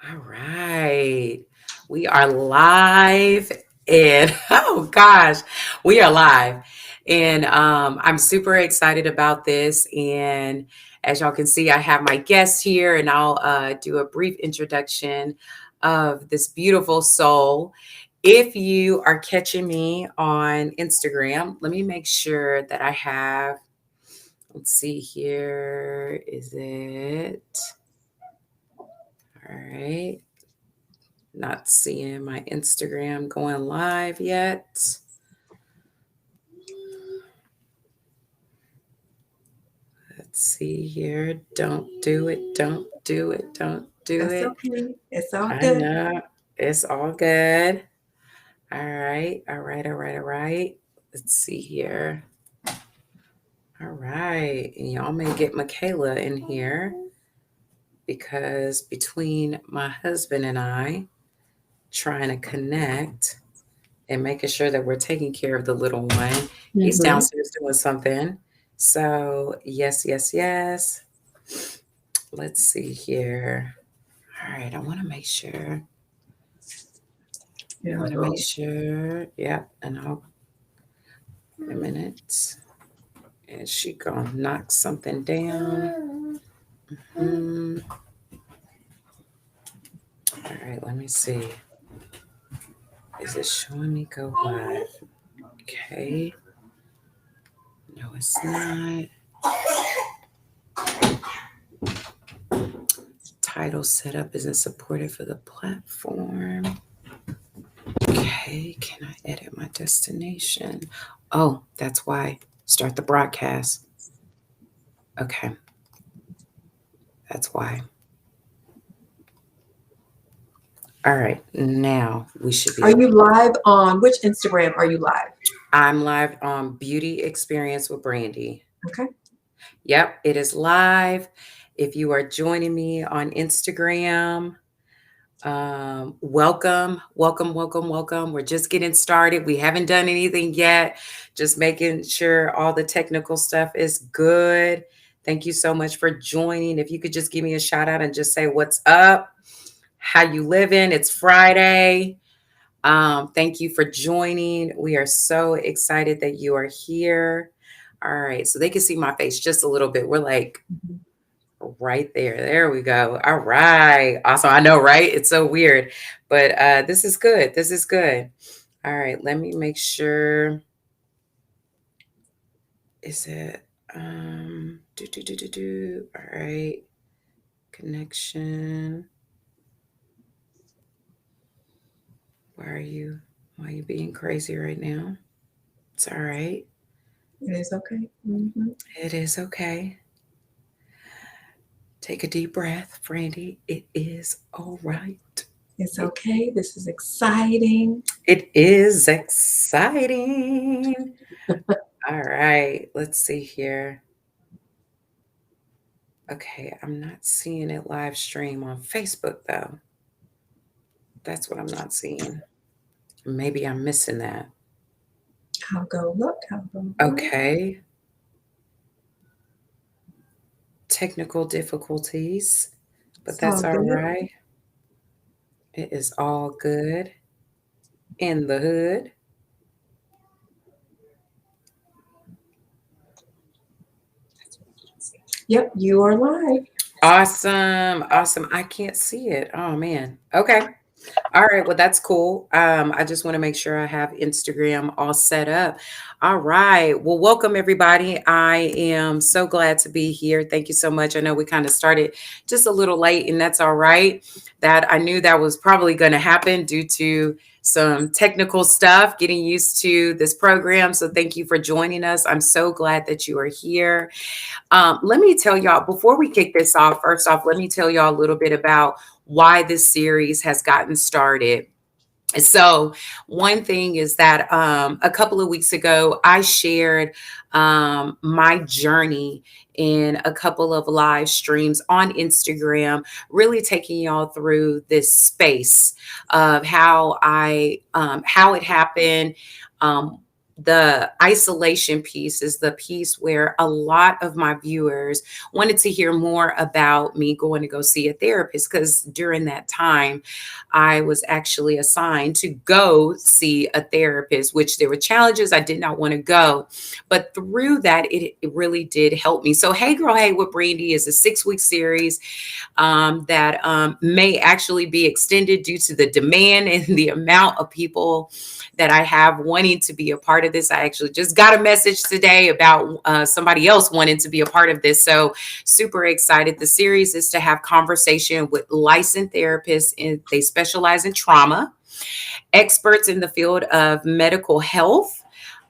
All right. We are live and oh gosh, we are live. And I'm super excited about this. And as y'all can see, I have my guest here and I'll do a brief introduction of this beautiful soul. If you are catching me on Instagram, let me make sure that I have, let's see here. Is it? All right. Not seeing my Instagram going live yet. Let's see here. Don't do it. Don't do it. Don't do That's it. okay. It's all I good. know. It's all good. All right. All right. All right. All right. Let's see here. All right. And y'all may get Michaela in here because between my husband and I trying to connect and making sure that we're taking care of the little one. He's Mm-hmm. downstairs doing something. So, yes, yes, yes. Let's see here. All right, I want to make sure. I Yeah. want to make sure. Yeah, and I'll in a minute. Is she gonna knock something down? Mm. All right, let me see. Is it showing me go live? Okay. No, it's not. Title setup isn't supported for the platform. Okay, can I edit my destination? Oh, that's why. Start the broadcast. Okay, that's why. All right, now we should be Are able. you live on which Instagram are you live? I'm live on Beauty Experience with Brandi. Okay. Yep, it is live. If you are joining me on Instagram, welcome, welcome, welcome, welcome. We're just getting started. We haven't done anything yet. Just making sure all the technical stuff is good. Thank you so much for joining. If you could just give me a shout out and just say what's up, how you living. It's Friday. Thank you for joining. We are so excited that you are here. All right, so they can see my face just a little bit. We're like Mhm. right there. There we go. All right. Awesome. I know, right? It's so weird. But this is good. This is good. All right. Let me make sure. Is it do. All right. Connection. Why are you being crazy right now? It's all right. It is okay. Mm-hmm. It is okay. Take a deep breath, Brandy. It is all right. It's It, okay. This is exciting. it is exciting. All right. Let's see here. Okay, I'm not seeing it live stream on Facebook though. That's what I'm not seeing. Maybe I'm missing that. I'll go look. I'll go look. Okay, technical difficulties, but It's that's all all good. right. It is all good in the hood. Yep, you are live. Awesome, awesome. I can't see it. Oh man. Okay. All right, well, that's cool. I just want to make sure I have Instagram all set up. All right. Well, welcome everybody. I am so glad to be here. Thank you so much. I know we kind of started just a little late, and that's all right. That I knew that was probably going to happen due to some technical stuff, getting used to this program. So thank you for joining us. I'm so glad that you are here. Let me tell y'all, before we kick this off, first off, let me tell y'all a little bit about why this series has gotten started. So, one thing is that a couple of weeks ago, I shared my journey in a couple of live streams on Instagram, really taking y'all through this space of how it happened. Um, the isolation piece is the piece where a lot of my viewers wanted to hear more about me going to go see a therapist, because during that time I was actually assigned to go see a therapist, which there were challenges. I did not want to go, but through that, it really did help me. So Hey Girl, Hey with Brandi is a 6-week series that may actually be extended due to the demand and the amount of people that I have wanting to be a part of this. I actually just got a message today about somebody else wanting to be a part of this. So super excited. The series is to have conversation with licensed therapists, and they specialize in trauma, experts in the field of medical health,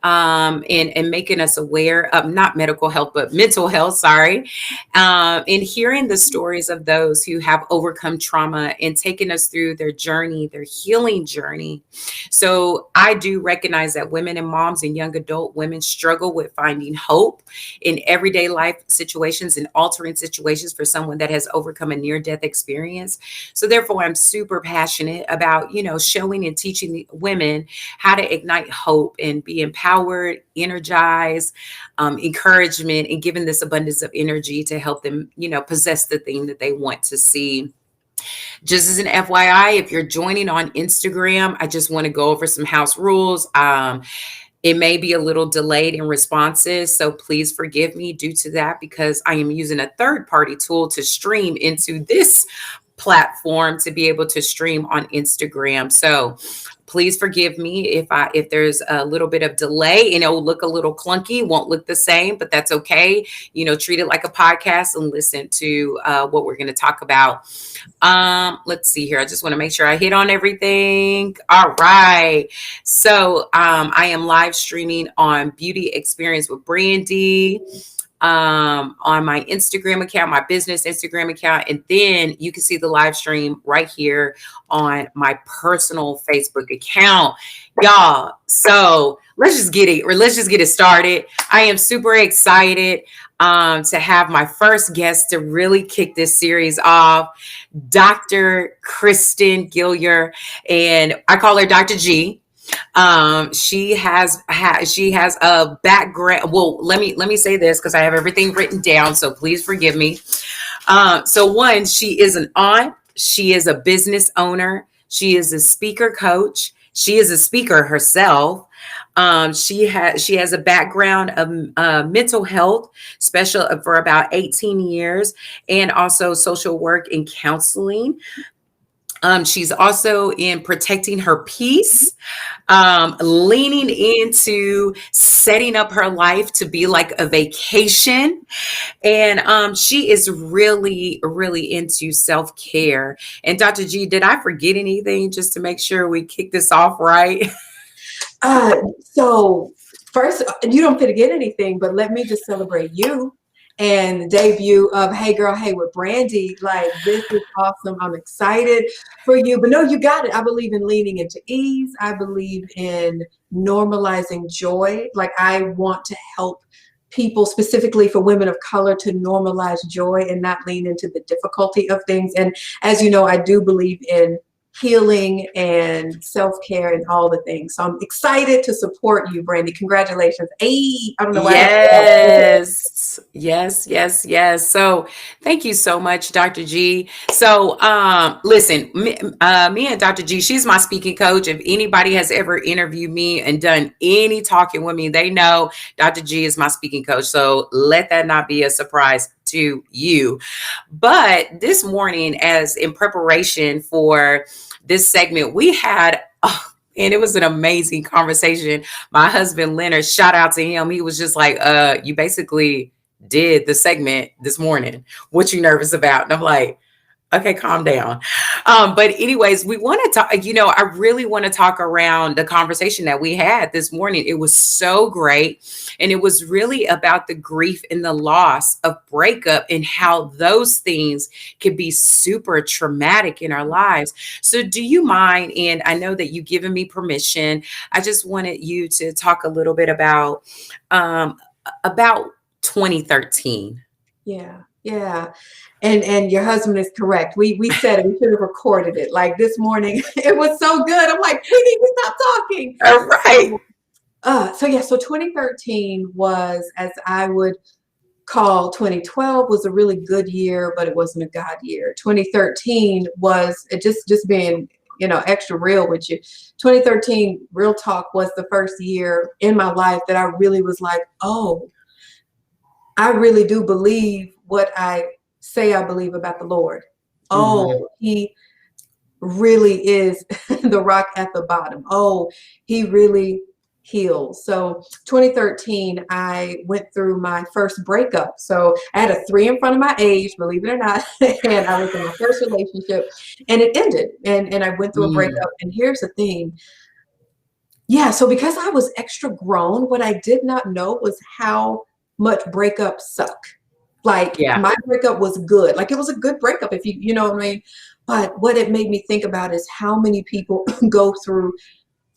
and making us aware of not medical health, but mental health, sorry, and hearing the stories of those who have overcome trauma and taken us through their journey, their healing journey. So I do recognize that women and moms and young adult women struggle with finding hope in everyday life situations and altering situations for someone that has overcome a near-death experience. So therefore, I'm super passionate about, showing and teaching the women how to ignite hope and be empowered, energized, encouragement, and given this abundance of energy to help them, possess the thing that they want to see. Just as an FYI, if you're joining on Instagram, I just want to go over some house rules. It may be a little delayed in responses, so please forgive me due to that, because I am using a third-party tool to stream into this platform to be able to stream on Instagram. So please forgive me if there's a little bit of delay and it will look a little clunky, won't look the same, but that's okay. Treat it like a podcast and listen to what we're going to talk about. Let's see here. I just want to make sure I hit on everything. All right. So I am live streaming on Beauty Experience with Brandi on my Instagram account, my business Instagram account. And then you can see the live stream right here on my personal Facebook account, y'all. So let's just get it started. I am super excited to have my first guest to really kick this series off, Dr. Kristen Gulliory, and I call her Dr. G. She has a background. Well, let me say this, because I have everything written down, so please forgive me. So one, she is an aunt. She is a business owner. She is a speaker coach. She is a speaker herself. She has a background of mental health special for about 18 years, and also social work and counseling. She's also in protecting her peace, leaning into setting up her life to be like a vacation. And she is really, really into self-care. And Dr. G, did I forget anything, just to make sure we kick this off right? So first, you don't forget anything, but let me just celebrate you and the debut of Hey Girl, Hey with Brandi. Like, this is awesome. I'm excited for you. But no, you got it. I believe in leaning into ease. I believe in normalizing joy. Like, I want to help people, specifically for women of color, to normalize joy and not lean into the difficulty of things. And as you know, I do believe in healing and self-care and all the things. So I'm excited to support you, Brandi. Congratulations. Hey, I don't know why. Yes. So thank you so much, Dr. G. So listen, me and Dr. G, she's my speaking coach. If anybody has ever interviewed me and done any talking with me, they know Dr. G is my speaking coach. So let that not be a surprise to you. But this morning, as in preparation for this segment, we had, and it was an amazing conversation. My husband, Leonard, shout out to him. He was just like, you basically did the segment this morning. What you nervous about? And I'm like, okay, calm down. But anyways, we want to talk, I really want to talk around the conversation that we had this morning. It was so great. And it was really about the grief and the loss of breakup and how those things could be super traumatic in our lives. So do you mind? And I know that you've given me permission. I just wanted you to talk a little bit about 2013. Yeah. And your husband is correct. We said it. We should have recorded it. Like this morning, it was so good. I'm like, we need to stop talking. All right. So 2013 was, as I would call 2012, was a really good year, but it wasn't a God year. 2013 was just being, extra real with you. 2013, real talk, was the first year in my life that I really was like, oh, I really do believe what I say I believe about the Lord. Mm-hmm. Oh, he really is the rock at the bottom. Oh, he really heals. So 2013, I went through my first breakup. So I had a 3 in front of my age, believe it or not. And I was in my first relationship and it ended. And I went through a Mm. breakup. And here's the thing. Yeah, so because I was extra grown, what I did not know was how much breakups suck. Like Yeah. my breakup was good. Like it was a good breakup if you know what I mean. But what it made me think about is how many people go through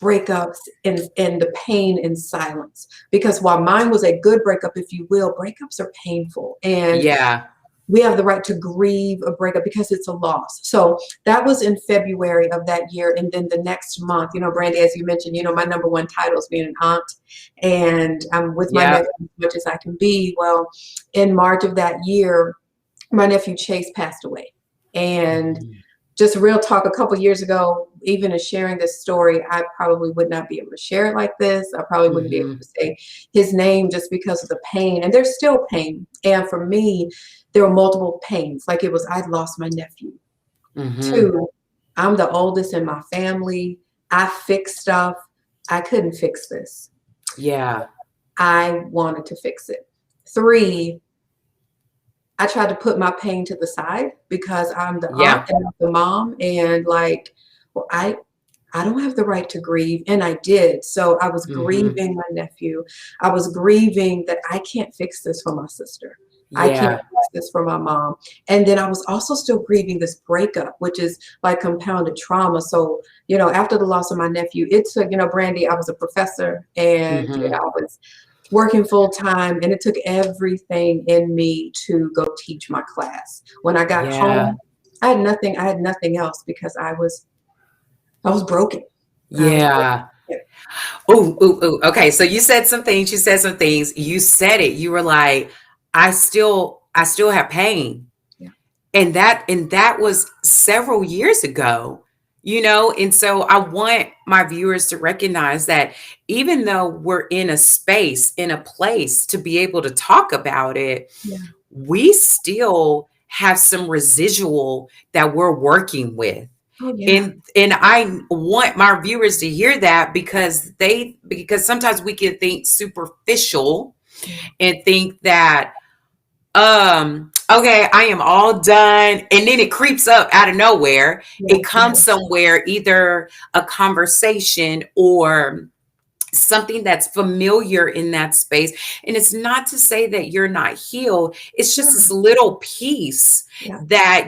breakups and the pain in silence. Because while mine was a good breakup, if you will, breakups are painful. And Yeah. we have the right to grieve a breakup because it's a loss. So that was in February of that year. And then the next month, Brandi, as you mentioned, my number one title is being an aunt. And I'm with my Yeah. nephew as much as I can be. Well, in March of that year, my nephew Chase passed away. And Mhm. just real talk, a couple years ago, even in sharing this story, I probably would not be able to share it like this. I probably wouldn't be able Mhm. to say his name just because of the pain. And there's still pain. And for me, there were multiple pains. Like it was, I'd lost my nephew. Mhm. 2, I'm the oldest in my family. I fix stuff. I couldn't fix this. Yeah. I wanted to fix it. 3, I tried to put my pain to the side because I'm the aunt Yeah. and I'm the mom, and like, well, I don't have the right to grieve, and I did. So I was Mhm. grieving my nephew. I was grieving that I can't fix this for my sister. I can't Yeah. fix this for my mom. And then I was also still grieving this breakup, which is like compounded trauma. So, after the loss of my nephew, it took, Brandi, I was a professor and I Mhm. was working full time, and it took everything in me to go teach my class. When I got Yeah. home, I had nothing else because I was broken. I was broken. Yeah. Yeah. Ooh, ooh, ooh. Okay, so you said some things, you said some things. You said it. You were like, I still have pain. Yeah. And that was several years ago. And so I want my viewers to recognize that even though we're in a space, in a place to be able to talk about it, Yeah. we still have some residual that we're working with. Oh, yeah. And I want my viewers to hear that because sometimes we can think superficial Yeah. and think that okay, I am all done, and then it creeps up out of nowhere. Yeah. It Yeah. comes somewhere, either a conversation or something that's familiar in that space. And it's not to say that you're not healed. It's just this little piece Yeah. that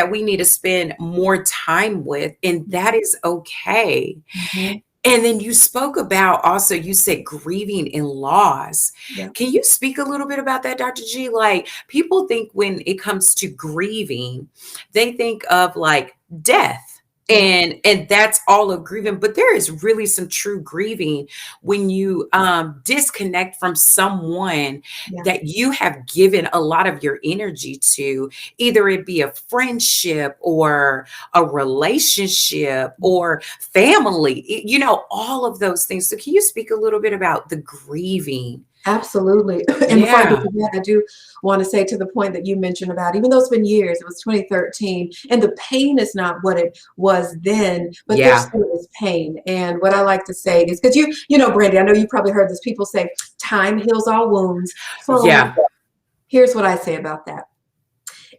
we need to spend more time with, and that is okay. Mhm. And then you spoke about, also, you said grieving in loss. Yeah. Can you speak a little bit about that, Dr. G? Like, people think when it comes to grieving, they think of like death. Yeah. And that's all of grieving, but there is really some true grieving when you disconnect from someone Yeah. that you have given a lot of your energy to, either it be a friendship or a relationship or family, all of those things. So can you speak a little bit about the grieving? Absolutely. And before I get Yeah. to that, I do want to say, to the point that you mentioned about, even though it's been years, it was 2013, and the pain is not what it was then, but there Yeah. still is pain. And what I like to say is, because Brandi, I know you probably heard this, people say time heals all wounds. So Yeah. here's what I say about that.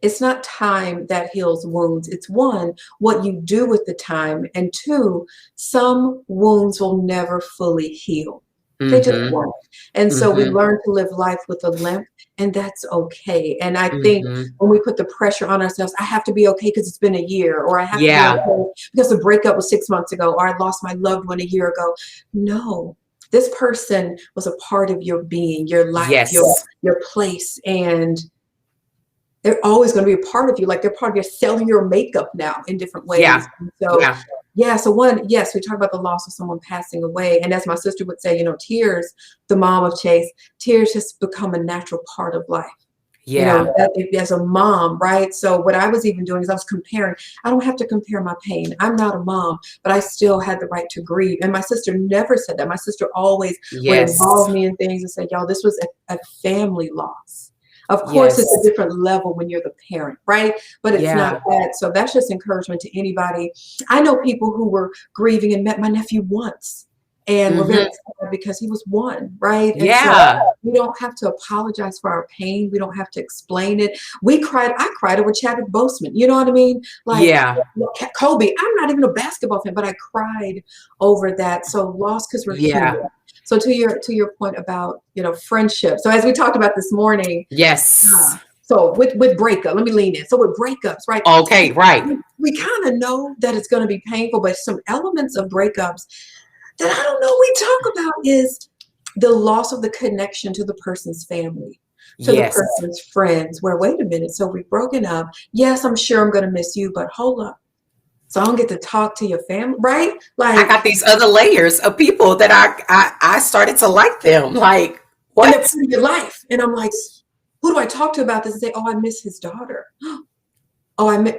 It's not time that heals wounds. It's, one, what you do with the time, and 2, some wounds will never fully heal. They just Mm-hmm. won't. And so we Mm-hmm. learn to live life with a limp, and that's okay. And I think Mm-hmm. when we put the pressure on ourselves, I have to be okay because it's been a year, or I have to be Yeah. okay because the breakup was 6 months ago, or I lost my loved one a year ago. No, this person was a part of your being, your life, your Yes. your place, and they're always going to be a part of you. Like they're part of your cellular makeup now in different ways. Yeah. And so, Yeah. yeah. So one, yes, we talk about the loss of someone passing away. And as my sister would say, tears, the mom of Chase, tears has become a natural part of life. Yeah. As a mom, right? So what I was even doing is I was comparing. I don't have to compare my pain. I'm not a mom, but I still had the right to grieve. And my sister never said that. My sister always would Yes. involve me in things and say, y'all, this was a family loss. Of course, it's a Yes. different level when you're the parent, right? But it's not Yeah. that. So that's just encouragement to anybody. I know people who were grieving and met my nephew once and were very Hmm. sad because he was one, right? And so Yeah. we don't have to apologize for our pain. We don't have to explain it. We cried. I cried over Chadwick Boseman. You know what I mean? Like Yeah. Kobe. I'm not even a basketball fan, but I cried over that. So lost because we're human. Yeah. So to your point about friendship. So as we talked about this morning, Yes. so with breakup, let me lean in. So with breakups, right? Okay. Right. We kind of know that it's going to be painful, but some elements of breakups that I don't know we talk about is the loss of the connection to the person's family, to the Yes. person's friends, where, wait a minute, so we've broken up. Yes, I'm sure I'm going to miss you, but hold up. So I don't get to talk to your family, right? I Like, got these other layers of people that I started to like them. Like, and they're what? part of your life. And I'm like, who do I talk to about this and say, oh, I miss his daughter? Oh,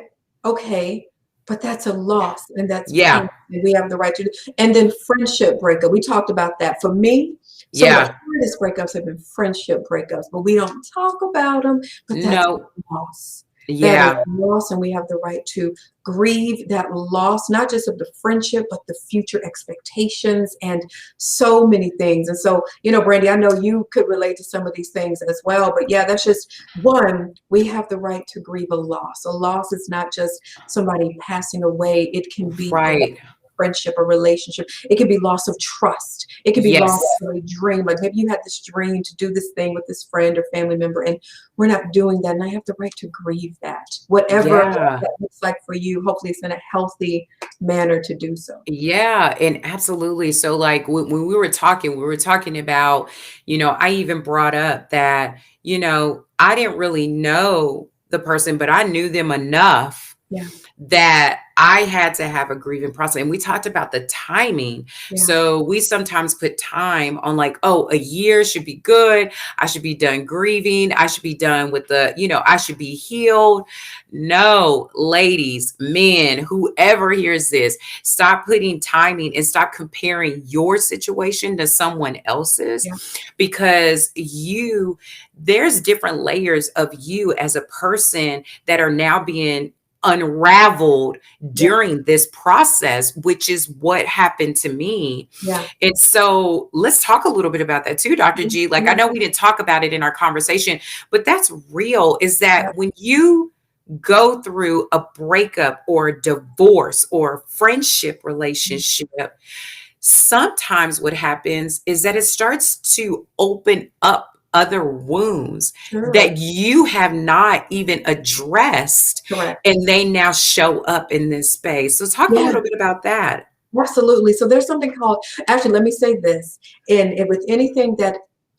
okay, but that's a loss and that's pain. Yeah. And we have the right to do. And then friendship breakup. We talked about that. For me, some of the Yeah. hardest breakups have been friendship breakups, but we don't talk about them. But that's No. a loss. That is Yeah. loss, and we have the right to grieve that loss, not just of the friendship, but the future expectations and so many things. And so, Brandi, I know you could relate to some of these things as well. But yeah, that's just one. We have the right to grieve a loss. A loss is not just somebody passing away. It can be the loss Right. of friendship or relationship. It could be loss of trust. It could be loss Yes. of a dream. Like maybe you had this dream to do this thing with this friend or family member, and we're not doing that. And I have the right to grieve that. Whatever Yeah. that looks like for you, hopefully it's in a healthy manner to do so. Yeah, and absolutely. So, like when we were talking about, I even brought up that, I didn't really know the person, but I knew them enough Yeah, that I had to have a grieving process. And we talked about the timing. yeah, So we sometimes put time on like, oh, a year should be good. I should be done grieving. I should be done with I should be healed. No, ladies, men, whoever hears this, stop putting timing and stop comparing your situation to someone else's yeah, because there's different layers of you as a person that are now being unraveled yeah, during this process, which is what happened to me. yeah. And so let's talk a little bit about that too, Dr. G. Like, I Mhm. know we didn't talk about it in our conversation, but that's real is Yeah, that when you go through a breakup or a divorce or a friendship relationship, sometimes what happens is that it starts to open up other wounds sure. that you have not even addressed, Correct. and they now show up in this space. So talk a Yeah, little bit about that. absolutely. So there's something called, actually, let me say this, and with anything that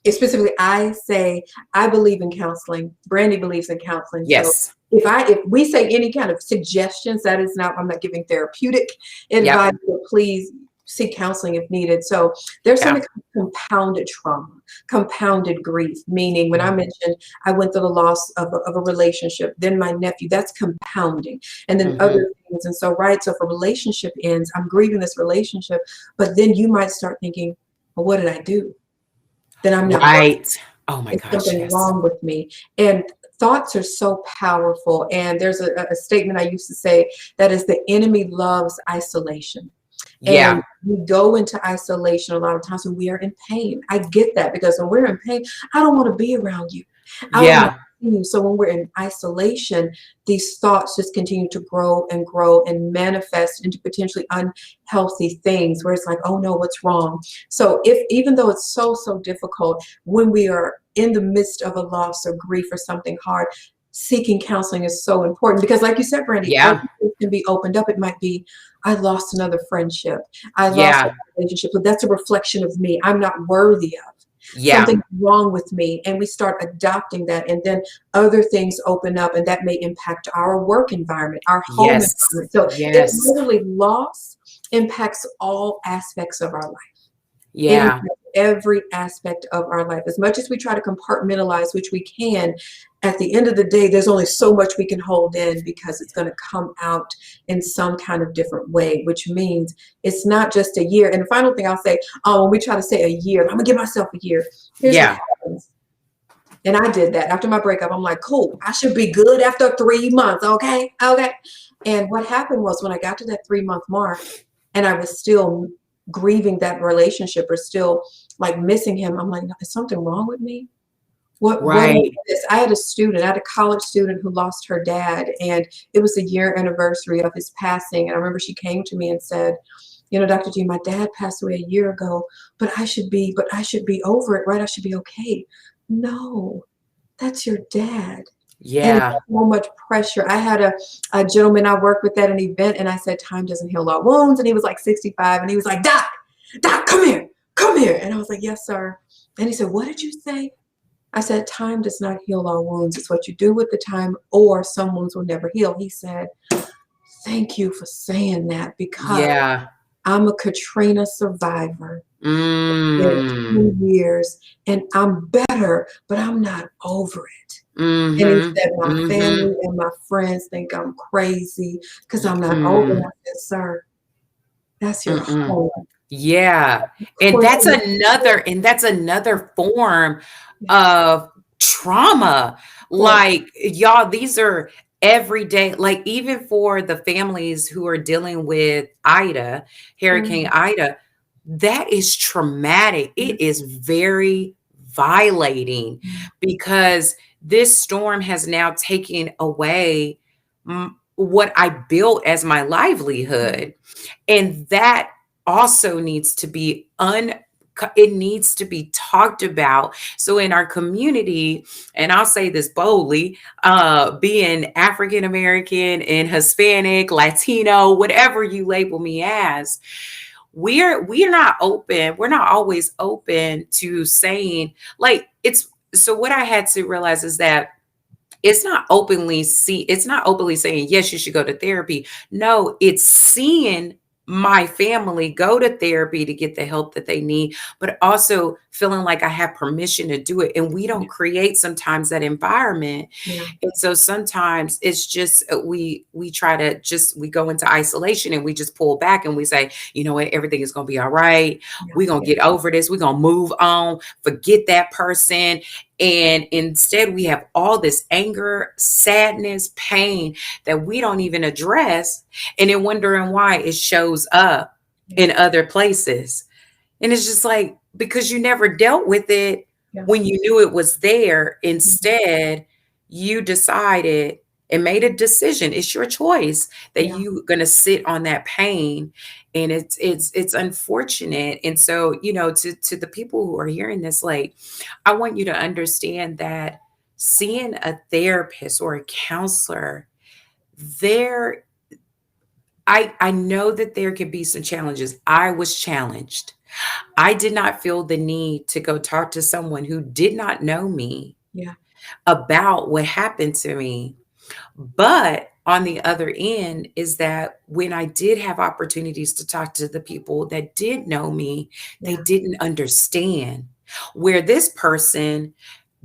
specifically I say, I believe in counseling. Brandi believes in counseling. So Yes. if we say any kind of suggestions, that is not, I'm not giving therapeutic advice, Yep. but please seek counseling if needed. So there's Yeah. something called compounded trauma, compounded grief, meaning when I Mhm. mentioned I went through the loss of a relationship, then my nephew, that's compounding, and then Mhm. other things. And so, right, so if a relationship ends, I'm grieving this relationship, but then you might start thinking, well, what did I do? Then I'm not worth Right. Oh my it's gosh, something yes. wrong with me. And thoughts are so powerful. And there's a statement I used to say that is the enemy loves isolation. And Yeah. we go into isolation a lot of times when we are in pain. I get that because when we're in pain, I don't want to be around you. I don't want to Yeah. see you. So when we're in isolation, these thoughts just continue to grow and manifest into potentially unhealthy things where it's like, oh no, what's wrong? So if even though it's so difficult when we are in the midst of a loss or grief or something hard, seeking counseling is so important because like you said, Brandi, other Yeah. things can be opened up. It might be I lost another friendship. I lost a Yeah. relationship, but that's a reflection of me. I'm not worthy of. Yeah. Something's wrong with me. And we start adopting that. And then other things open up, and that may impact our work environment, our home Yes. environment. So it Yes. literally loss impacts all aspects of our life. It Yeah. impacts every aspect of our life. As much as we try to compartmentalize, which we can, at the end of the day, there's only so much we can hold in because it's going to come out in some kind of different way, which means it's not just a year. And the final thing I'll say, when we try to say a year, I'm going to give myself a year. Here's what Yeah. happens. And I did that after my breakup. I'm like, cool, I should be good after 3 months. Okay. Okay. And what happened was when I got to that 3 month mark and I was still grieving that relationship or still like missing him, I'm like, is something wrong with me? What is Right. this? I had a college student who lost her dad, and it was the year anniversary of his passing. And I remember she came to me and said, Dr. G, my dad passed away a year ago, but I should be over it, right? I should be okay. No, that's your dad. And it's Yeah. so much pressure. I had a gentleman I worked with at an event, and I said, time doesn't heal all wounds. And he was like 65, and he was like, Doc, come here. And I was like, yes, sir. And he said, what did you say? I said, time does not heal all wounds. It's what you do with the time, or some wounds will never heal. He said, thank you for saying that, because Yeah. I'm a Katrina survivor. Been Mm. 2 years and I'm better, but I'm not over it. And he Mm-hmm. said, my Mm-hmm. family and my friends think I'm crazy because I'm not over it. Mm. I said, sir, that's your Mm-mm. home. Yeah. Of course, And that's another form yes. of trauma. Of course. Like, y'all, these are everyday, like, even for the families who are dealing with Ida, Hurricane Mm, Ida, that is traumatic. yeah, It is very violating yeah, because this storm has now taken away what I built as my yeah, livelihood. And that also needs to be it needs to be talked about. So in our community, and I'll say this boldly, being African American and Hispanic, Latino, whatever you label me as, we're not open. We're not always open to saying, like, it's so what I had to realize is that it's not openly saying yes, you should go to therapy. No, it's seeing my family go to therapy to get the help that they need, but also feeling like I have permission to do it. And we don't create sometimes that environment. yeah, And so sometimes it's just we try to just we go into isolation and we just pull back and we say, you know what, everything is gonna be all right. yeah, We're gonna yeah, get over this, we're gonna move on, forget that person. And instead, we have all this anger, sadness, pain that we don't even address. And then wondering why it shows up yeah, in other places. And it's just like, because you never dealt with it yeah, when you knew it was there. mhm, Instead, you decided and made a decision. It's your choice that yeah, you're going to sit on that pain. And it's unfortunate. And so, to the people who are hearing this, like, I want you to understand that seeing a therapist or a counselor, there I know that there could be some challenges. I was challenged. I did not feel the need to go talk to someone who did not know me yeah, about what happened to me. But on the other end is that when I did have opportunities to talk to the people that did know me, they yeah, didn't understand. Where this person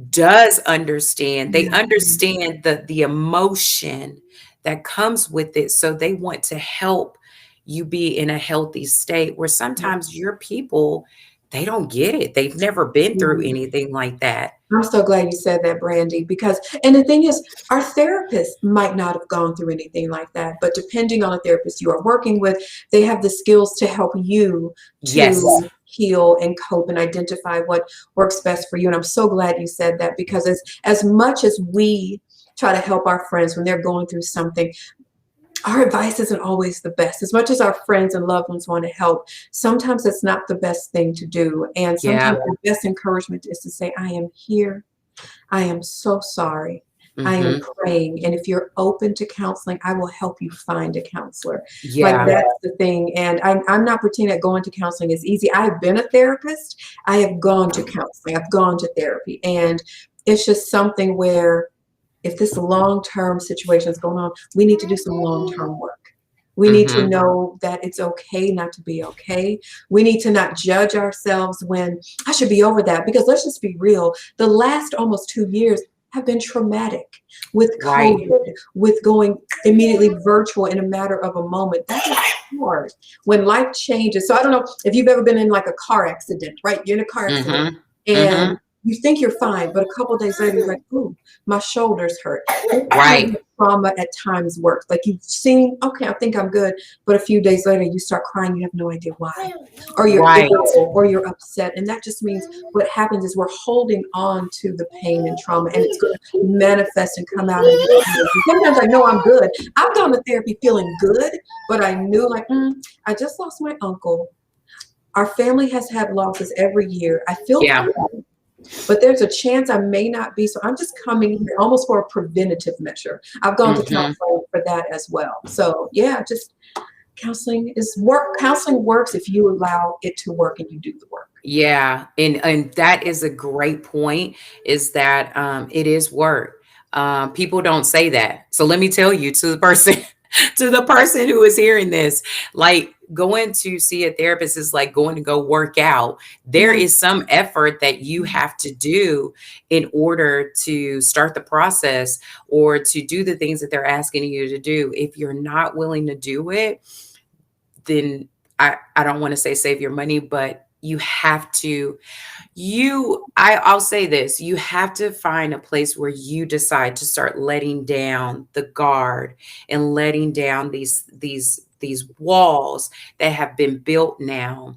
does understand. They yeah, understand the emotion that comes with it, so they want to help you be in a healthy state, where yeah, sometimes your people, they don't get it. They've never been through yeah. anything like that. I'm so glad you said that, Brandy, because, and the thing is, our therapist might not have gone through anything like that, but depending on the therapist you are working with, they have the skills to help you Yes. to heal and cope and identify what works best for you. And I'm so glad you said that, because as much as we try to help our friends when they're going through something, our advice isn't always the best. As much as our friends and loved ones want to help, sometimes it's not the best thing to do. And sometimes Yeah. the best encouragement is to say, I am here. I am so sorry. I am Mhm. praying. And if you're open to counseling, I will help you find a counselor. Like Yeah. that's the thing. And I'm not pretending that going to counseling is easy. I've been a therapist. I have gone to counseling. I've gone to therapy. And it's just something where if this long-term situation is going on, we need to do some long-term work. We need to Mhm. know that it's okay not to be okay. We need to not judge ourselves when I should be over that because let's just be real. The last almost 2 years have been traumatic with Right. COVID, with going immediately virtual in a matter of a moment. That is hard when life changes. So I don't know if you've ever been in like a car accident, right? You're in a car accident Mhm. and Mhm. you think you're fine, but a couple of days later, you're like, ooh, my shoulders hurt. That's how Right. trauma at times works. Like you've seen, okay, I think I'm good, but a few days later, you start crying. You have no idea why, or you're Right. irritable, or you're upset, and that just means what happens is we're holding on to the pain and trauma, and it's going to manifest and come out in different ways. And sometimes I know I'm good. I've gone to therapy feeling good, but I knew like, I just lost my uncle. Our family has had losses every year. I feel Yeah. fine, but there's a chance I may not be. So I'm just coming here almost for a preventative measure. I've gone to Mhm. counseling for that as well. So yeah, just counseling is work. Counseling works if you allow it to work and you do the work. Yeah, and that is a great point, is that, it is work. People don't say that. So let me tell you, to the person to the person who is hearing this, like, going to see a therapist is like going to go work out. There Yeah. is some effort that you have to do in order to start the process or to do the things that they're asking you to do. If you're not willing to do it, then I don't want to say save your money, but you have to I'll say this, you have to find a place where you decide to start letting down the guard and letting down these walls that have been built now,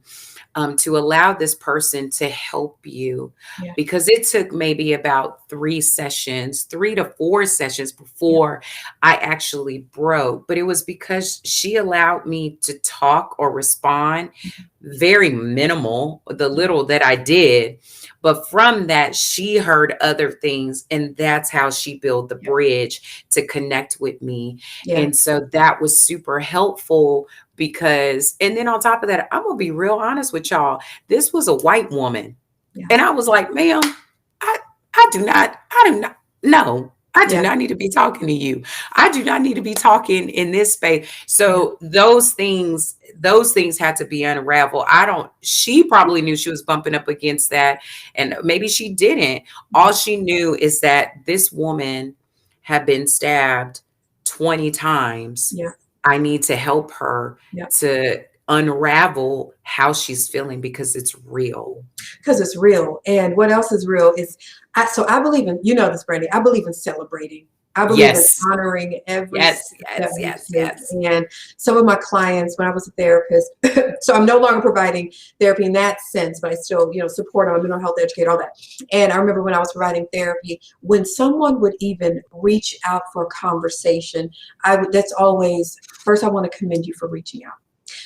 to allow this person to help you, Yeah. because it took maybe about 3 sessions, 3 to 4 sessions Yeah. before I actually broke. But it was because she allowed me to talk or respond, very minimal, the Yeah. little that I did. But from that, she heard other things, and that's how she built the Yeah. bridge to connect with me. Yeah. And so that was super helpful because, and then on top of that, I'm gonna be real honest with y'all. This was a white woman. Yeah. And I was like, ma'am, I I do not, no, I do Yeah. not need to be talking to you. I do not need to be talking in this space. Yeah. So those things had to be unraveled. She probably knew she was bumping up against that. And maybe she didn't. All Yeah. she knew is that this woman had been stabbed 20 times. Yeah. I need to help her Yeah. to unravel how she's feeling because it's real. Because it's real. And what else is real is so I believe in, you know this, Brandi, I believe in celebrating. I believe in Yes. honoring every Yes, step that yes, we yes, take. yes. And some of my clients, when I was a therapist, so I'm no longer providing therapy in that sense, but I still, support them, mental health educator, all that. And I remember when I was providing therapy, when someone would even reach out for a conversation, that's always, first, I want to commend you for reaching out.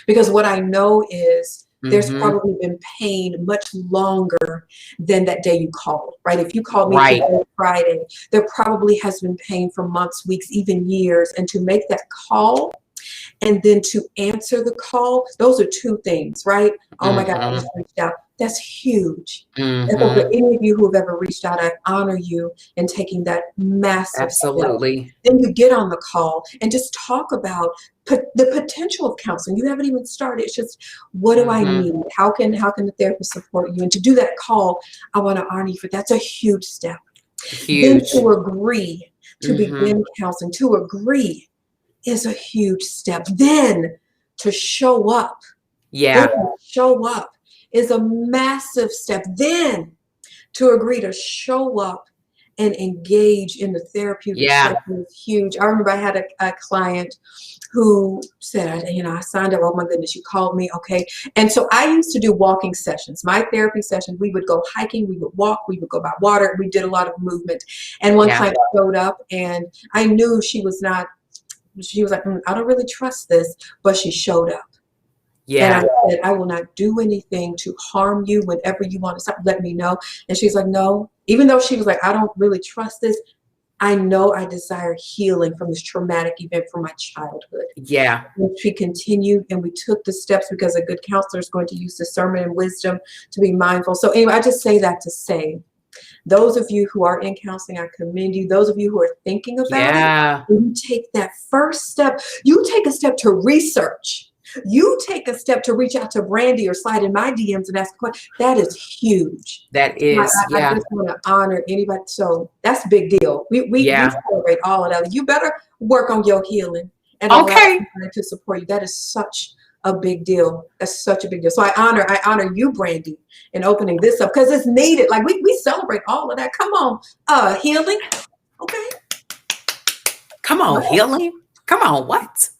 Because what I know is there's Mhm. probably been pain much longer than that day you called, right? If you called me Right. today, Friday, there probably has been pain for months, weeks, even years. And to make that call and then to answer the call, those are two things, right? Oh my God, I Mhm. just reached out. That's huge. And so for Mhm. any of you who have ever reached out, I honor you in taking that massive step. Absolutely. Then you get on the call and just talk about the potential of counseling. You haven't even started. It's just, what do I Mhm. need? How can the therapist support you? And to do that call, I want to honor you for that's a huge step. Then Huge. to agree to Mhm. begin counseling, to agree is a huge step. Then to show up, then Yeah. to show up is a massive step. Then to agree to show up and engage in the therapeutic Yeah. session is huge. I remember I had a client who said, I signed up. Oh my goodness, you called me. Okay. And so I used to do walking sessions. My therapy session, we would go hiking, we would walk, we would go by water. We did a lot of movement. And one Yeah. client showed up and I knew she was like, I don't really trust this, but she showed up. And I Yeah. said, I will not do anything to harm you. Whenever you want to stop, let me know. And she's like, no. Even though she was like, I don't really trust this, I know I desire healing from this traumatic event from my childhood. Yeah. Which we continued and we took the steps because a good counselor is going to use discernment and wisdom to be mindful. So anyway, I just say that to say, those of you who are in counseling, I commend you. Those of you who are thinking about it, Yeah. when you take that first step, you take a step to research. You take a step to reach out to Brandi or slide in my DMs and ask a question. That is huge. That I, is. I Yeah. just want to honor anybody. So that's a big deal. We Yeah. celebrate all of that. You better work on your healing and allow Okay. somebody to support you. That is such a big deal. That's such a big deal. So I honor you, Brandi, in opening this up because it's needed. Like we celebrate all of that. Come on, healing. Okay. Come on, healing. Come on, what?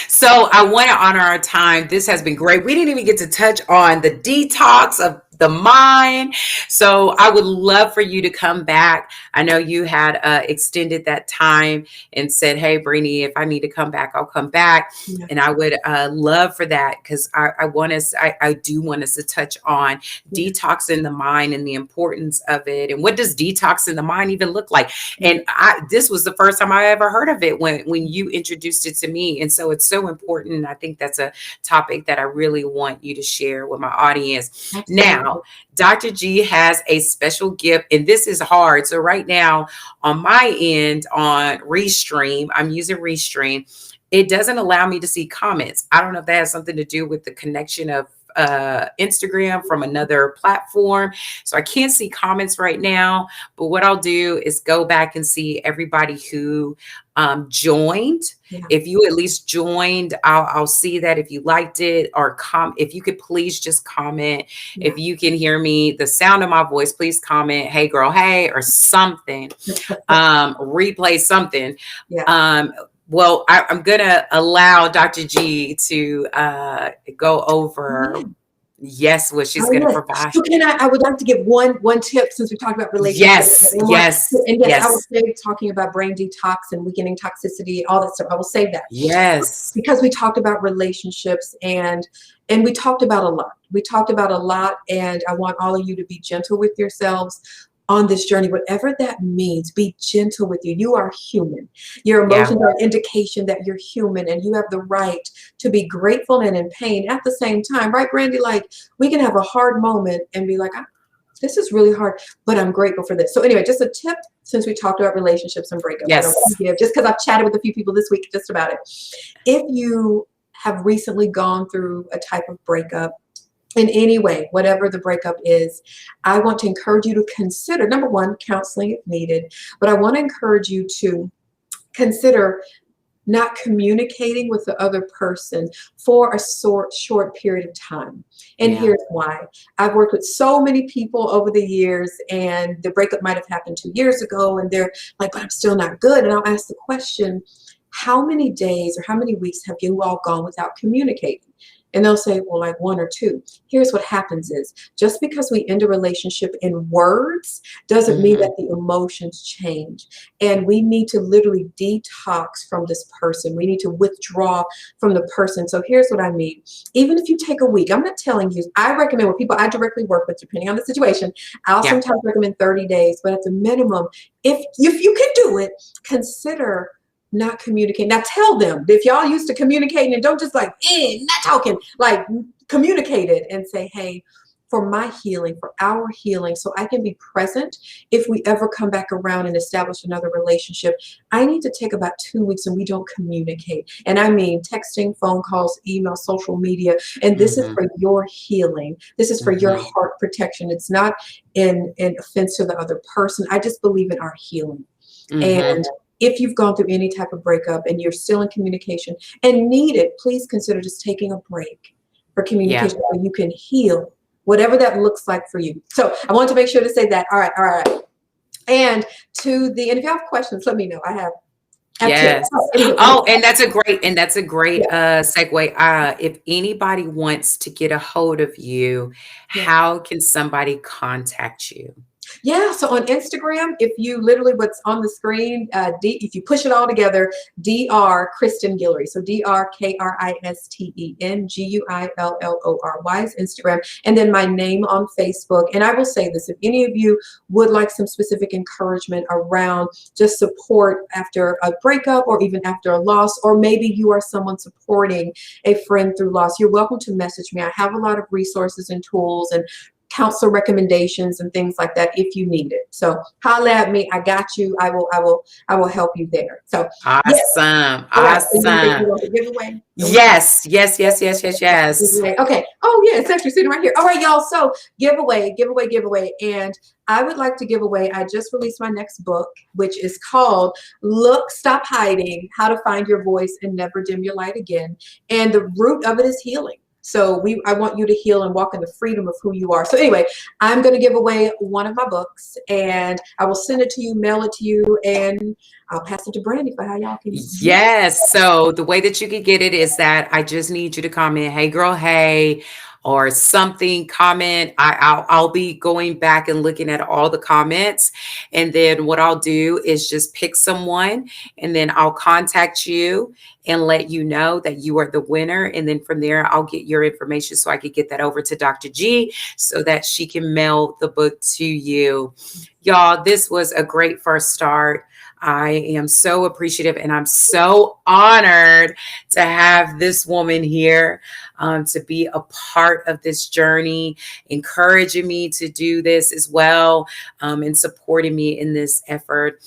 So I want to honor our time. This has been great. We didn't even get to touch on the detox of the mind. So I would love for you to come back. I know you had extended that time and said, hey, Brandi, if I need to come back, I'll come back. Yeah. And I would love for that because I do want us to touch on detoxing the mind and the importance of it. And what does detoxing the mind even look like? And this was the first time I ever heard of it when you introduced it to me. And so it's so important. I think that's a topic that I really want you to share with my audience. Absolutely. Now, Dr. G has a special gift, and this is hard. So right now on my end on Restream, I'm using Restream. It doesn't allow me to see comments. I don't know if that has something to do with the connection of Instagram from another platform. So I can't see comments right now, but what I'll do is go back and see everybody who joined. Yeah. If you at least joined, I'll see that if you liked it or if you could please just comment. Yeah. If you can hear me, the sound of my voice, please comment, hey girl, hey, or something, replay something. Yeah. Well, I'm going to allow Dr. G to go over, what she's going to provide. So I would like to give one tip since we talked about relationships. Yes. I will say talking about brain detox and weakening toxicity, all that stuff. I will say that. Yes. Because we talked about relationships and we talked about a lot. We talked about a lot, and I want all of you to be gentle with yourselves on this journey, whatever that means. Be gentle with you. You are human. Your emotions are an indication that you're human, and you have the right to be grateful and in pain at the same time, right, Brandi? Like, we can have a hard moment and be like, this is really hard, but I'm grateful for this. So anyway, just a tip since we talked about relationships and breakups. Yes. I want to give, just because I've chatted with a few people this week just about it. If you have recently gone through a type of breakup, in any way, whatever the breakup is, I want to encourage you to consider, number one, counseling if needed, but I want to encourage you to consider not communicating with the other person for a short period of time. And here's why. I've worked with so many people over the years, and the breakup might have happened 2 years ago, and they're like, but I'm still not good. And I'll ask the question, how many days or how many weeks have you all gone without communicating? And they'll say, well, like 1 or 2. Here's what happens is, just because we end a relationship in words doesn't mean that the emotions change. And we need to literally detox from this person. We need to withdraw from the person. So here's what I mean. Even if you take a week, I'm not telling you, I recommend with people I directly work with, depending on the situation, I'll sometimes recommend 30 days, but at the minimum, if you can do it, consider not communicating. Now tell them, if y'all used to communicating, and don't just like, not talking, like communicate it and say, hey, for my healing, for our healing, so I can be present if we ever come back around and establish another relationship, I need to take about 2 weeks and we don't communicate. And I mean texting, phone calls, email, social media. And this is for your healing. This is for your heart protection. It's not in offense to the other person. I just believe in our healing. And if you've gone through any type of breakup and you're still in communication and need it, please consider just taking a break for communication so you can heal, whatever that looks like for you. So I want to make sure to say that. All right. And if you have questions, let me know. I have yes. Oh, and that's a great segue. If anybody wants to get a hold of you, how can somebody contact you? Yeah, so on Instagram, if you literally what's on the screen, if you push it all together, Dr. Kristen Guillory. So DrKristenGuillory is Instagram, and then my name on Facebook. And I will say this: if any of you would like some specific encouragement around just support after a breakup or even after a loss, or maybe you are someone supporting a friend through loss, you're welcome to message me. I have a lot of resources and tools and counsel recommendations and things like that if you need it. So holla at me. I got you. I will help you there. So yes. Awesome. All right. So you Awesome. want the giveaway? Yes, yes, yes, yes, yes, yes. Giveaway. Okay. Oh yeah, it's actually sitting right here. All right, y'all. So giveaway. And I would like to give away, I just released my next book, which is called Look, Stop Hiding, How to Find Your Voice and Never Dim Your Light Again. And the root of it is healing. So I want you to heal and walk in the freedom of who you are. So anyway, I'm going to give away one of my books, and I will send it to you, mail it to you, and I'll pass it to Brandi for how y'all can use it. Yes. So the way that you could get it is that I just need you to comment, "Hey girl, hey," or something. Comment. I'll be going back and looking at all the comments, and then what I'll do is just pick someone, and then I'll contact you and let you know that you are the winner. And then from there, I'll get your information so I could get that over to Dr. G so that she can mail the book to you. Y'all, this was a great first start. I am so appreciative and I'm so honored to have this woman here, to be a part of this journey, encouraging me to do this as well, and supporting me in this effort.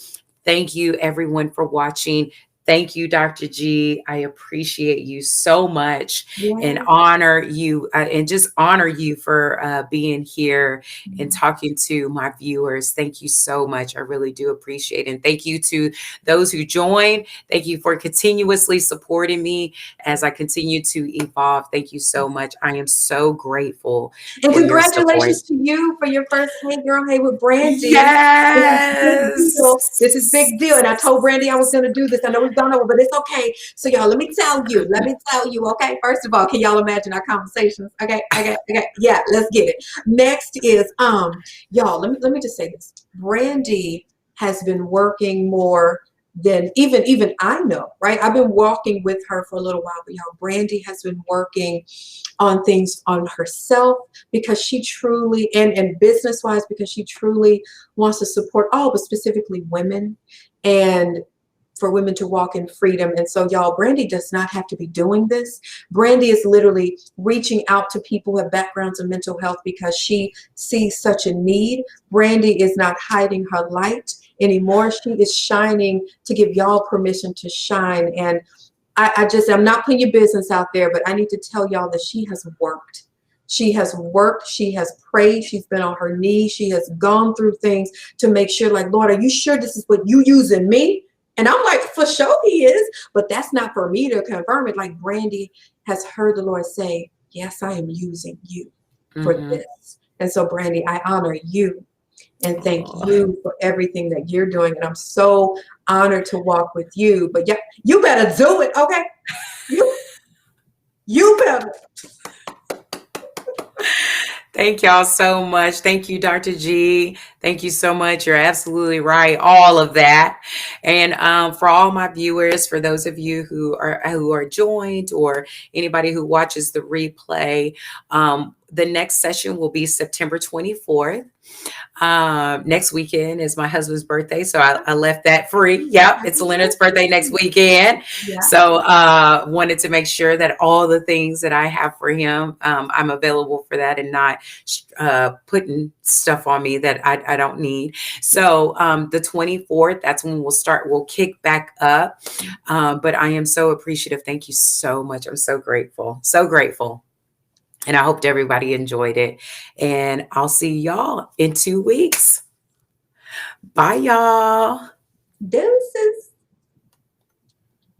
Thank you, everyone, for watching. Thank you, Dr. G. I appreciate you so much and honor you, and just honor you for being here and talking to my viewers. Thank you so much. I really do appreciate it. And thank you to those who joined. Thank you for continuously supporting me as I continue to evolve. Thank you so much. I am so grateful And for your support. congratulations to you for your first Hey Girl, Hey with Brandi. Yes. This is big deal. And I told Brandi I was going to do this. I know we've gone over, but it's okay. So y'all, let me tell you, okay? First of all, can y'all imagine our conversations? Okay. Yeah, let's get it. Next is, y'all, let me just say this. Brandi has been working more than even I know, right? I've been walking with her for a little while, but y'all, Brandi has been working on things on herself because she truly, and business wise, because she truly wants to support all, but specifically women, and for women to walk in freedom. And so y'all, Brandi does not have to be doing this. Brandi is literally reaching out to people who have backgrounds in mental health because she sees such a need. Brandi is not hiding her light anymore. She is shining to give y'all permission to shine. And I'm not putting your business out there, but I need to tell y'all that she has worked. She has worked. She has prayed. She's been on her knees. She has gone through things to make sure, like, Lord, are you sure this is what you use in me? And I'm like, for sure he is, but that's not for me to confirm it. Like, Brandi has heard the Lord say, yes, I am using you for this. And so, Brandi, I honor you and thank you for everything that you're doing. And I'm so honored to walk with you. But yeah, you better do it, okay? You better. Thank y'all so much. Thank you, Dr. G. Thank you so much. You're absolutely right. All of that. And for all my viewers, for those of you who are joined, or anybody who watches the replay, the next session will be September 24th. Next weekend is my husband's birthday, so I left that free. Yep, it's Leonard's birthday next weekend. Yeah. So wanted to make sure that all the things that I have for him, I'm available for that and not putting stuff on me that I don't need. So the 24th, that's when we'll kick back up. But I am so appreciative. Thank you so much. I'm so grateful. So grateful. And I hope everybody enjoyed it. And I'll see y'all in 2 weeks. Bye, y'all. Deuces.